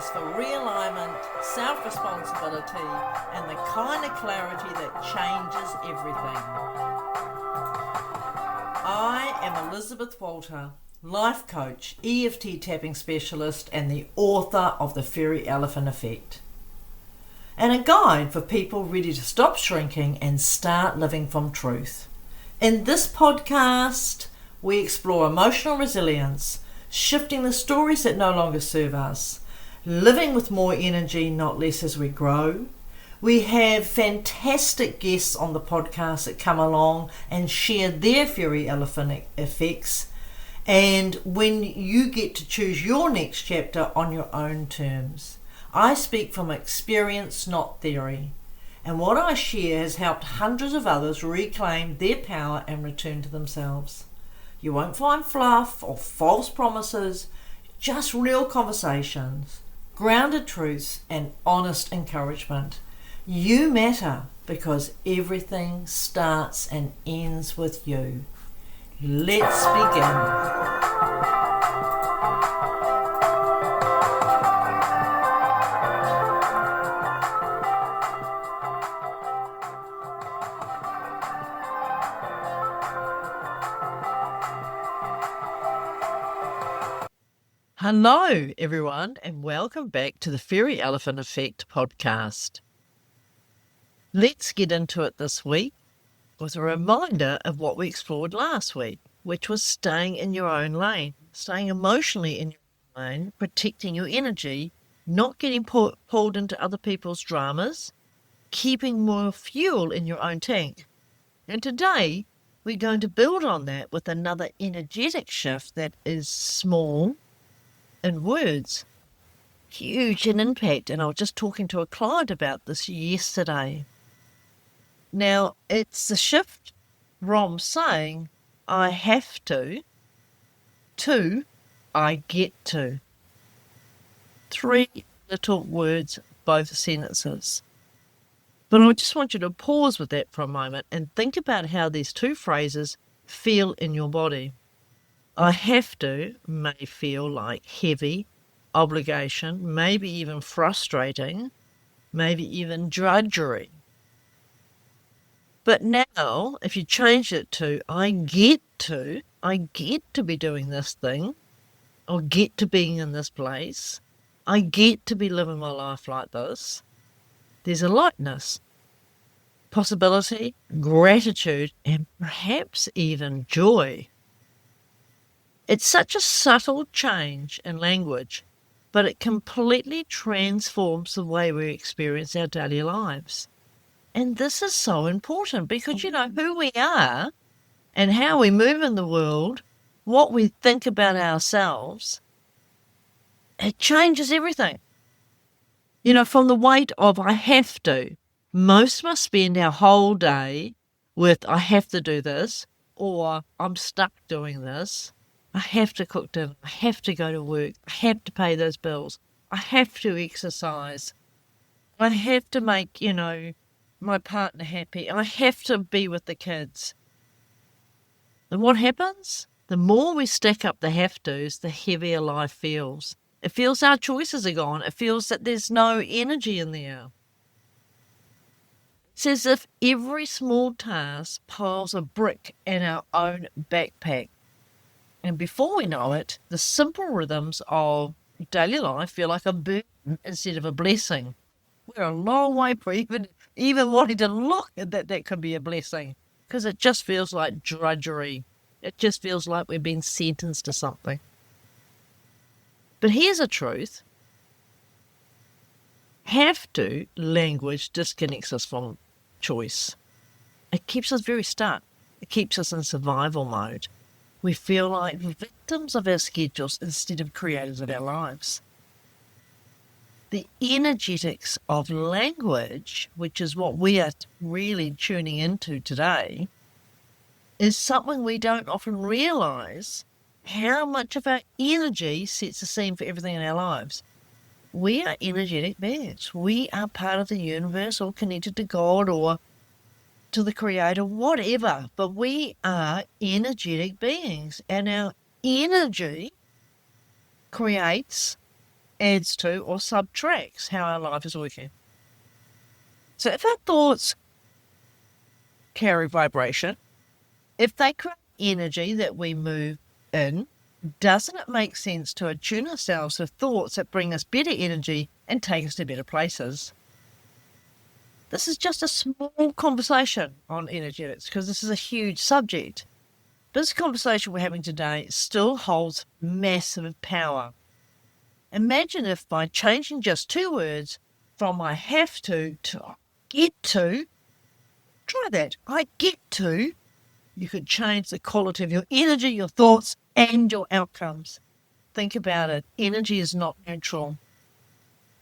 process for realignment, self-responsibility, and the kind of clarity that changes everything. I am Elysabeth Wolter, life coach, EFT tapping specialist, and the author of The Fairy Elephant Effect, and a guide for people ready to stop shrinking and start living from truth. In this podcast, we explore emotional resilience, shifting the stories that no longer serve us, living with more energy, not less, as we grow. We have fantastic guests on the podcast that come along and share their fairy elephant effects, and when you get to choose your next chapter on your own terms. I speak from experience, not theory, and what I share has helped hundreds of others reclaim their power and return to themselves. You won't find fluff or false promises, just real conversations, grounded truths, and honest encouragement. You matter because everything starts and ends with you. Let's begin. Hello, everyone, and welcome back to the Fairy Elephant Effect podcast. Let's get into it this week with a reminder of what we explored last week, which was staying in your own lane, staying emotionally in your own lane, protecting your energy, not getting pulled into other people's dramas, keeping more fuel in your own tank. And today, we're going to build on that with another energetic shift that is small in words, huge in impact. And I was just talking to a client about this yesterday. Now, it's the shift from saying I have to I get to. 3 little words, both sentences. But I just want you to pause with that for a moment and think about how these 2 phrases feel in your body. I have to may feel like heavy, obligation, maybe even frustrating, maybe even drudgery. But now, if you change it to I get to be doing this thing, or get to being in this place, I get to be living my life like this, there's a lightness, possibility, gratitude, and perhaps even joy. It's such a subtle change in language, but it completely transforms the way we experience our daily lives. And this is so important because, who we are and how we move in the world, what we think about ourselves, it changes everything. From the weight of I have to, most of us spend our whole day with I have to do this, or I'm stuck doing this. I have to cook dinner, I have to go to work, I have to pay those bills, I have to exercise, I have to make, my partner happy, I have to be with the kids. And what happens? The more we stack up the have-tos, the heavier life feels. It feels our choices are gone. It feels that there's no energy in there. It's as if every small task piles a brick in our own backpack. And before we know it, the simple rhythms of daily life feel like a burden instead of a blessing. We're a long way from even wanting to look at that could be a blessing, because it just feels like drudgery. It just feels like we've been sentenced to something. But here's a truth. Have to language disconnects us from choice. It keeps us very stuck. It keeps us in survival mode. We feel like victims of our schedules instead of creators of our lives. The energetics of language, which is what we are really tuning into today, is something we don't often realize how much of our energy sets the scene for everything in our lives. We are energetic beings. We are part of the universe or connected to God or to the Creator, whatever. But we are energetic beings, and our energy creates adds to or subtracts how our life is working. So if our thoughts carry vibration, if they create energy that we move in, doesn't it make sense to attune ourselves to thoughts that bring us better energy and take us to better places? This is just a small conversation on energetics because this is a huge subject. This conversation we're having today still holds massive power. Imagine if by changing just 2 words from I have to I get to, try that, I get to, you could change the quality of your energy, your thoughts, and your outcomes. Think about it. Energy is not neutral.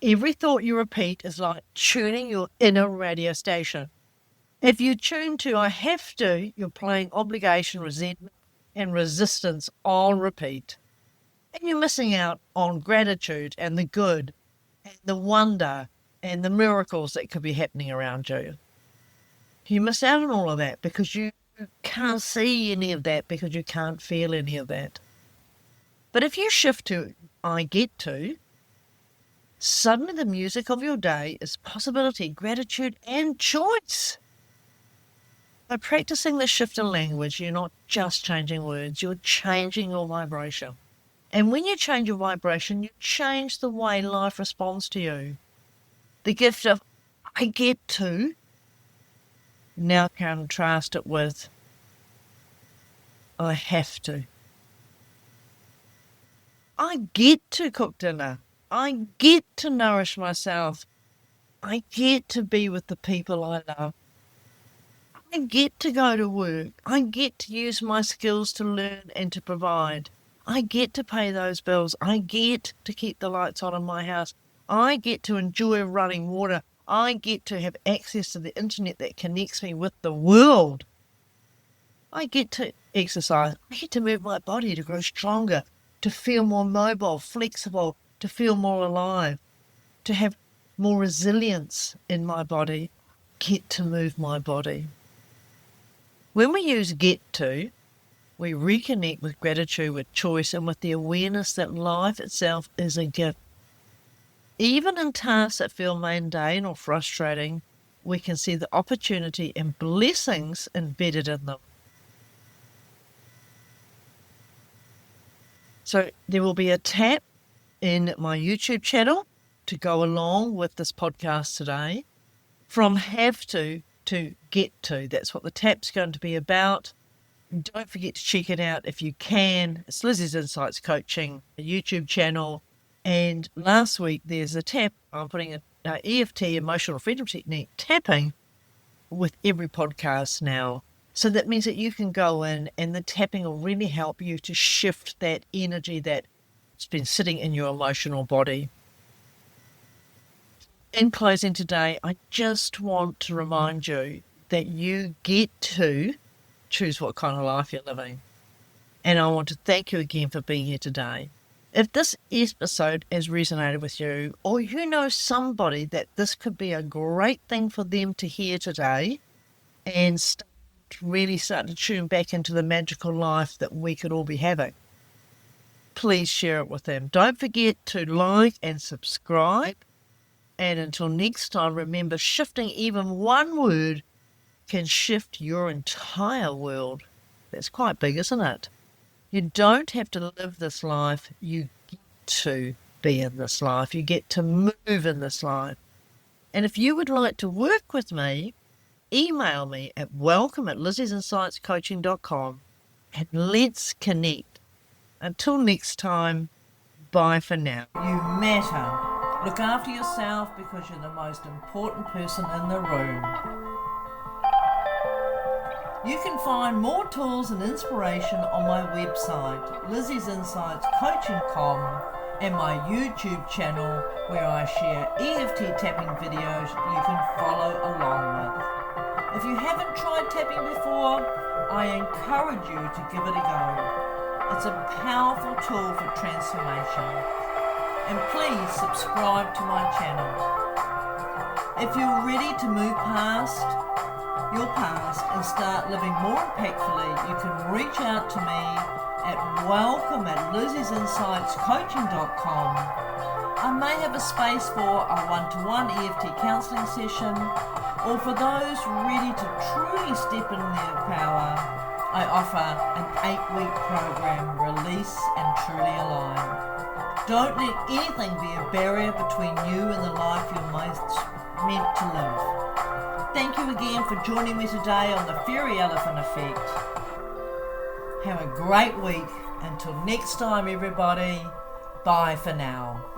Every thought you repeat is like tuning your inner radio station. If you tune to I have to, you're playing obligation, resentment, and resistance on repeat. And you're missing out on gratitude and the good and the wonder and the miracles that could be happening around you. You miss out on all of that because you can't see any of that, because you can't feel any of that. But if you shift to I get to, suddenly the music of your day is possibility, gratitude, and choice. By practicing this shift in language, you're not just changing words, you're changing your vibration. And when you change your vibration, you change the way life responds to you. The gift of I get to, now contrast it with I have to. I get to cook dinner. I get to nourish myself. I get to be with the people I love. I get to go to work. I get to use my skills to learn and to provide. I get to pay those bills. I get to keep the lights on in my house. I get to enjoy running water. I get to have access to the internet that connects me with the world. I get to exercise. I get to move my body to grow stronger, to feel more mobile, flexible, to feel more alive, to have more resilience in my body. Get to move my body. When we use get to, we reconnect with gratitude, with choice, and with the awareness that life itself is a gift. Even in tasks that feel mundane or frustrating, we can see the opportunity and blessings embedded in them. So there will be a tab in my YouTube channel to go along with this podcast today, from have to get to. That's what the tab's going to be about. Don't forget to check it out if you can. It's Lizzie's Insights Coaching, a YouTube channel. And last week there's a tap. I'm putting an EFT, emotional freedom technique, tapping with every podcast now. So that means that you can go in and the tapping will really help you to shift that energy that's been sitting in your emotional body. In closing today, I just want to remind you that you get to choose what kind of life you're living. And I want to thank you again for being here today. If this episode has resonated with you, or you know somebody that this could be a great thing for them to hear today and really start to tune back into the magical life that we could all be having, please share it with them. Don't forget to like and subscribe. And until next time, remember, shifting even one word can shift your entire world. That's quite big, isn't it? You don't have to live this life. You get to be in this life. You get to move in this life. And if you would like to work with me, email me at welcome@lizziesinsightscoaching.com and let's connect. Until next time, bye for now. You matter. Look after yourself because you're the most important person in the room. You can find more tools and inspiration on my website, lizziesinsightscoaching.com, and my YouTube channel where I share EFT tapping videos you can follow along with. If you haven't tried tapping before, I encourage you to give it a go. It's a powerful tool for transformation. And please subscribe to my channel. If you're ready to move past your past and start living more impactfully, you can reach out to me at welcome@lizziesinsightscoaching.com I may have a space for a one-to-one EFT counselling session, or for those ready to truly step in their power, I offer an 8-week program, Release and Truly Align. Don't let anything be a barrier between you and the life you're most meant to live. Thank you again for joining me today on the Fairy Elephant Effect. Have a great week. Until next time, everybody. Bye for now.